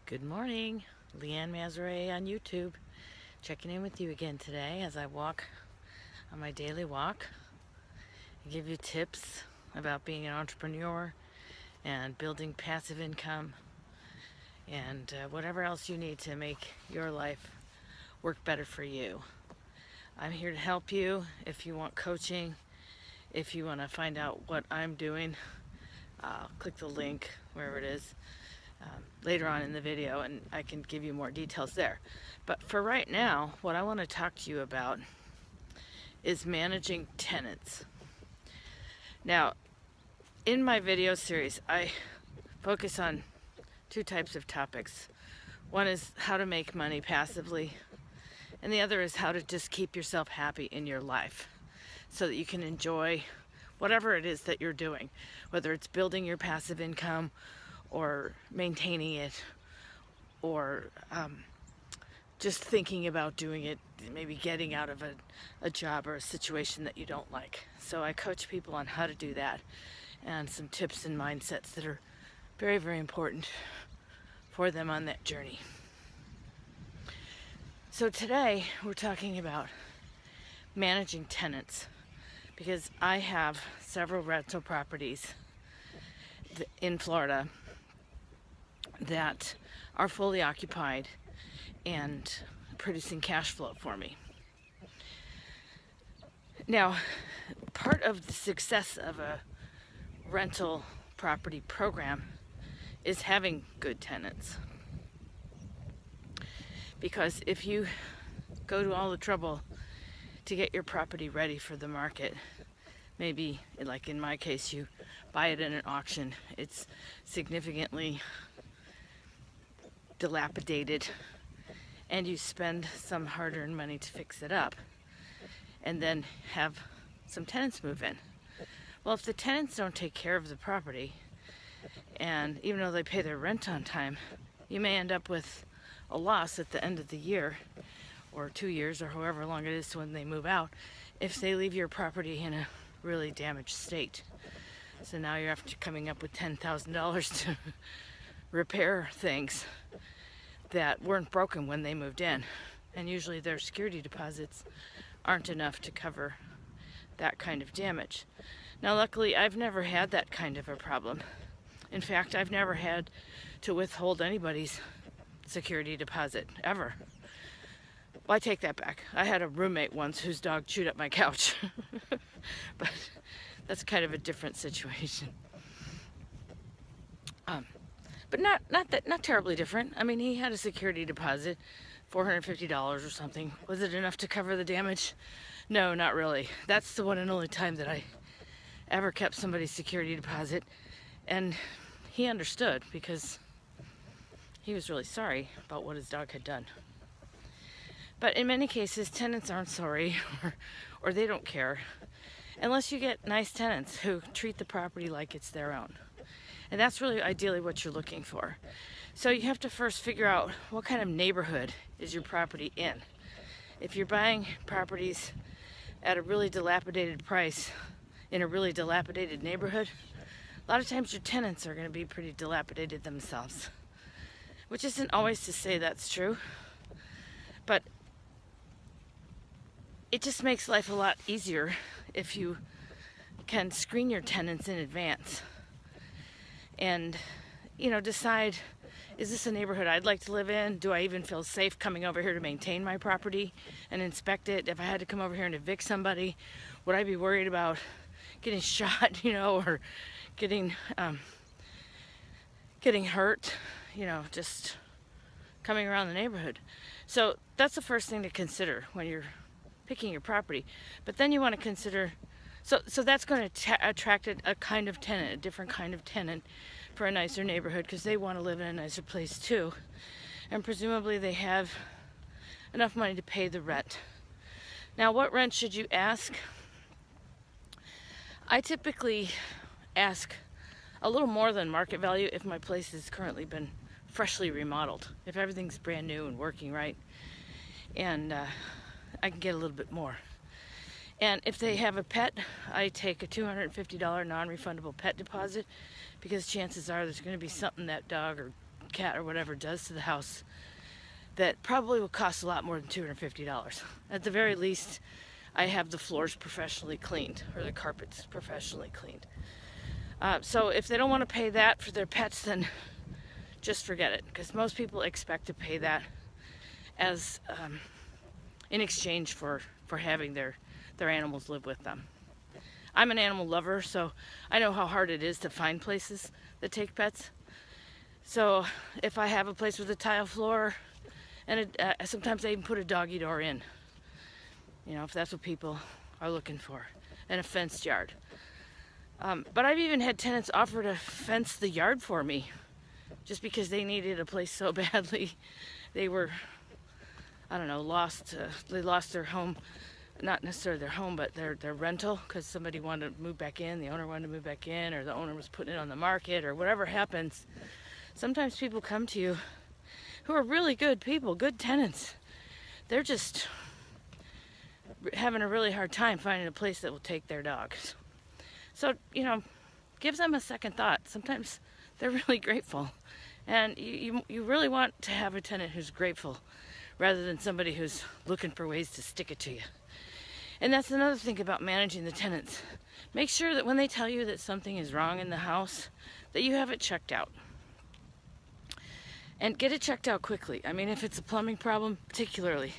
Good morning, Leanne Mazaray on YouTube. Checking in with you again today as I walk on my daily walk. I give you tips about being an entrepreneur and building passive income and whatever else you need to make your life work better for you. I'm here to help you. If you want coaching, if you want to find out what I'm doing, click the link wherever it is later on in the video and I can give you more details there. But for right now, what I want to talk to you about is managing tenants. Now, in my video series, I focus on two types of topics. One is how to make money passively, and the other is how to just keep yourself happy in your life so that you can enjoy whatever it is that you're doing, whether it's building your passive income or maintaining it, or just thinking about doing it, maybe getting out of a job or a situation that you don't like. So I coach people on how to do that and some tips and mindsets that are very, very important for them on that journey. So today we're talking about managing tenants because I have several rental properties in Florida that are fully occupied and producing cash flow for me. Now, part of the success of a rental property program is having good tenants. Because if you go to all the trouble to get your property ready for the market, maybe like in my case, you buy it in an auction, it's significantly dilapidated, and you spend some hard-earned money to fix it up and then have some tenants move in. Well, if the tenants don't take care of the property, and even though they pay their rent on time, you may end up with a loss at the end of the year or 2 years or however long it is to when they move out if they leave your property in a really damaged state. So now you're after coming up with $10,000 to repair things that weren't broken when they moved in, and usually their security deposits aren't enough to cover that kind of damage. Now luckily I've never had that kind of a problem. In fact, I've never had to withhold anybody's security deposit ever. Well, I take that back. I had a roommate once whose dog chewed up my couch. But that's kind of a different situation. But not terribly different. I mean, he had a security deposit, $450 or something. Was it enough to cover the damage? No, not really. That's the one and only time that I ever kept somebody's security deposit, and he understood because he was really sorry about what his dog had done. But in many cases, tenants aren't sorry, or they don't care, unless you get nice tenants who treat the property like it's their own. And that's really ideally what you're looking for. So you have to first figure out what kind of neighborhood is your property in. If you're buying properties at a really dilapidated price in a really dilapidated neighborhood, a lot of times your tenants are going to be pretty dilapidated themselves. Which isn't always to say that's true, but it just makes life a lot easier if you can screen your tenants in advance and, decide, is this a neighborhood I'd like to live in? Do I even feel safe coming over here to maintain my property and inspect it? If I had to come over here and evict somebody, would I be worried about getting shot, or getting hurt, just coming around the neighborhood? So that's the first thing to consider when you're picking your property. But then you want to consider, so that's going to attract a kind of tenant, a different kind of tenant for a nicer neighborhood, because they want to live in a nicer place too. And presumably they have enough money to pay the rent. Now, what rent should you ask? I typically ask a little more than market value if my place has currently been freshly remodeled. If everything's brand new and working right, and I can get a little bit more. And if they have a pet, I take a $250 non-refundable pet deposit, because chances are there's going to be something that dog or cat or whatever does to the house that probably will cost a lot more than $250. At the very least, I have the floors professionally cleaned or the carpets professionally cleaned. So if they don't want to pay that for their pets, then just forget it, because most people expect to pay that as in exchange for having their animals live with them. I'm an animal lover, so I know how hard it is to find places that take pets. So if I have a place with a tile floor, and sometimes I even put a doggy door in, you know, if that's what people are looking for, and a fenced yard. But I've even had tenants offer to fence the yard for me, just because they needed a place so badly. They were, I don't know, lost. They lost their home. Not necessarily their home, but their rental, because somebody wanted to move back in, the owner wanted to move back in, or the owner was putting it on the market, or whatever happens. Sometimes people come to you who are really good people, good tenants. They're just having a really hard time finding a place that will take their dogs. So, you know, give them a second thought. Sometimes they're really grateful. And you really want to have a tenant who's grateful rather than somebody who's looking for ways to stick it to you. And that's another thing about managing the tenants. Make sure that when they tell you that something is wrong in the house, that you have it checked out. And get it checked out quickly. I mean, if it's a plumbing problem, particularly,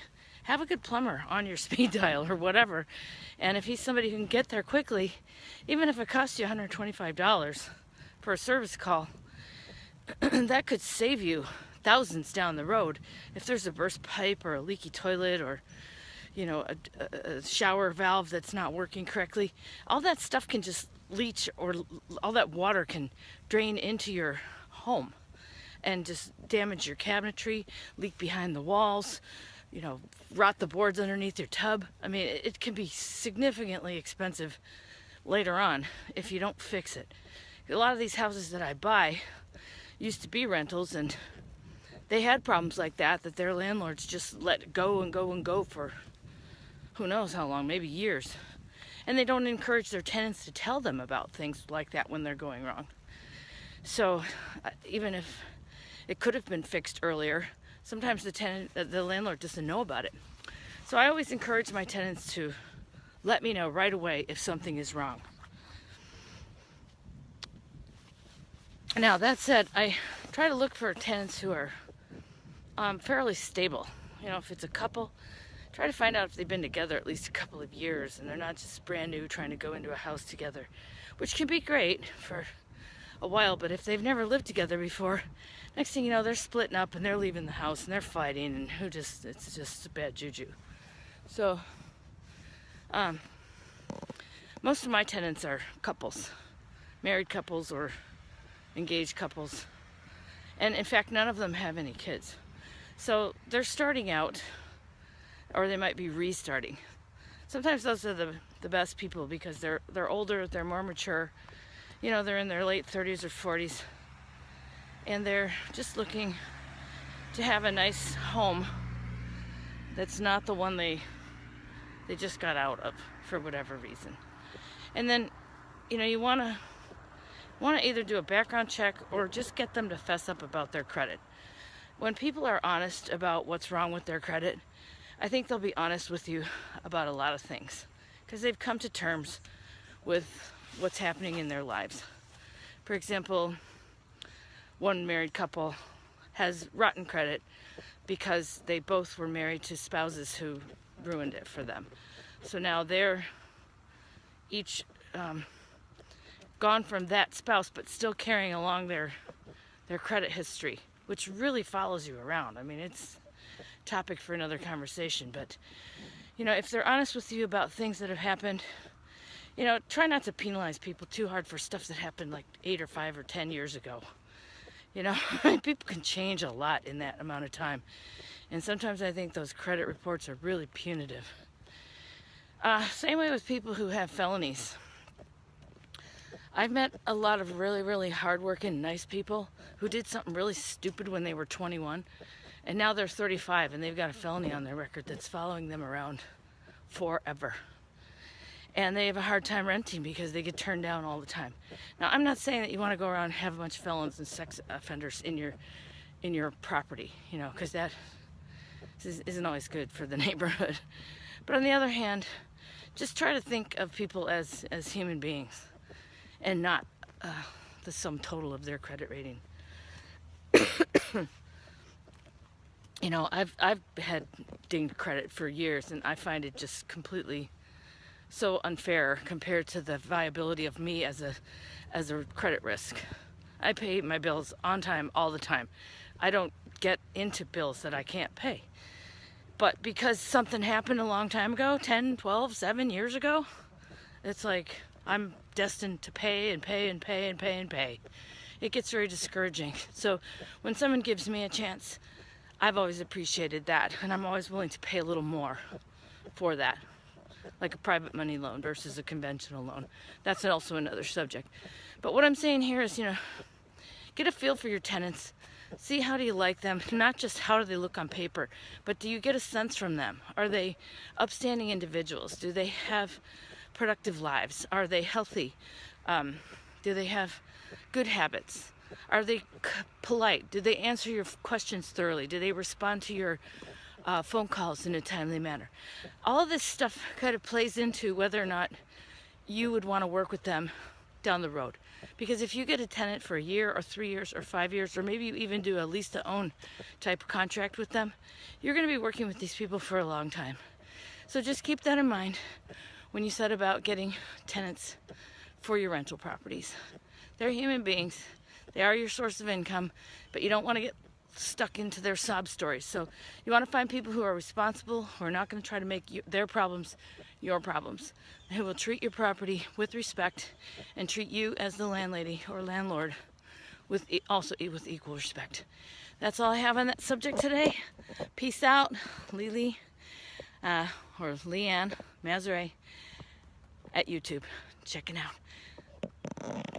have a good plumber on your speed dial or whatever. And if he's somebody who can get there quickly, even if it costs you $125 for a service call, that could save you thousands down the road. If there's a burst pipe or a leaky toilet, or you know, a shower valve that's not working correctly, all that stuff can just leach, or all that water can drain into your home and just damage your cabinetry, leak behind the walls, you know, rot the boards underneath your tub. I mean, it can be significantly expensive later on if you don't fix it. A lot of these houses that I buy used to be rentals, and they had problems like that their landlords just let go and go and go for who knows how long, maybe years. And they don't encourage their tenants to tell them about things like that when they're going wrong. So even if it could have been fixed earlier, sometimes the landlord doesn't know about it. So I always encourage my tenants to let me know right away if something is wrong. Now, that said, I try to look for tenants who are fairly stable. You know, if it's a couple, try to find out if they've been together at least a couple of years and they're not just brand new trying to go into a house together, which can be great for a while. But if they've never lived together before, next thing you know, they're splitting up and they're leaving the house and they're fighting, and it's just a bad juju. So most of my tenants are couples, married couples or engaged couples, and in fact none of them have any kids. So they're starting out, or they might be restarting. Sometimes those are the best people, because they're older, they're more mature, you know, they're in their late 30s or 40s, and they're just looking to have a nice home that's not the one they just got out of for whatever reason. And then, you know, you want to either do a background check or just get them to fess up about their credit. When people are honest about what's wrong with their credit, I think they'll be honest with you about a lot of things, because they've come to terms with what's happening in their lives. For example, one married couple has rotten credit because they both were married to spouses who ruined it for them. So now they're each gone from that spouse, but still carrying along their credit history, which really follows you around. I mean, it's a topic for another conversation, but you know, if they're honest with you about things that have happened, you know, try not to penalize people too hard for stuff that happened like 8 or 5 or 10 years ago. You know, people can change a lot in that amount of time, and sometimes I think those credit reports are really punitive. Same way with people who have felonies. I've met a lot of really, really hardworking, nice people who did something really stupid when they were 21, and now they're 35 and they've got a felony on their record that's following them around forever. And they have a hard time renting because they get turned down all the time. Now, I'm not saying that you want to go around and have a bunch of felons and sex offenders in in your property, you know, because that isn't always good for the neighborhood. But on the other hand, just try to think of people as human beings and not the sum total of their credit rating. You know, I've had dinged credit for years, and I find it just completely so unfair compared to the viability of me as a credit risk. I pay my bills on time all the time. I don't get into bills that I can't pay. But because something happened a long time ago, 10, 12, 7 years ago, it's like I'm destined to pay and pay and pay and pay and pay. It gets very discouraging. So when someone gives me a chance, I've always appreciated that, and I'm always willing to pay a little more for that, like a private money loan versus a conventional loan. That's also another subject. But what I'm saying here is, you know, get a feel for your tenants. See, how do you like them? Not just how do they look on paper, but do you get a sense from them? Are they upstanding individuals? Do they have productive lives? Are they healthy? Do they have good habits? Are they polite? Do they answer your questions thoroughly? Do they respond to your phone calls in a timely manner? All of this stuff kind of plays into whether or not you would want to work with them down the road. Because if you get a tenant for a year or 3 years or 5 years, or maybe you even do a lease to own type of contract with them, you're going to be working with these people for a long time. So just keep that in mind when you set about getting tenants for your rental properties. They're human beings. They are your source of income, but you don't want to get stuck into their sob stories. So you want to find people who are responsible, who are not going to try to make their problems your problems, and who will treat your property with respect and treat you as the landlady or landlord with equal respect. That's all I have on that subject today. Peace out. Lily or Leanne Mazare at YouTube. Checking out.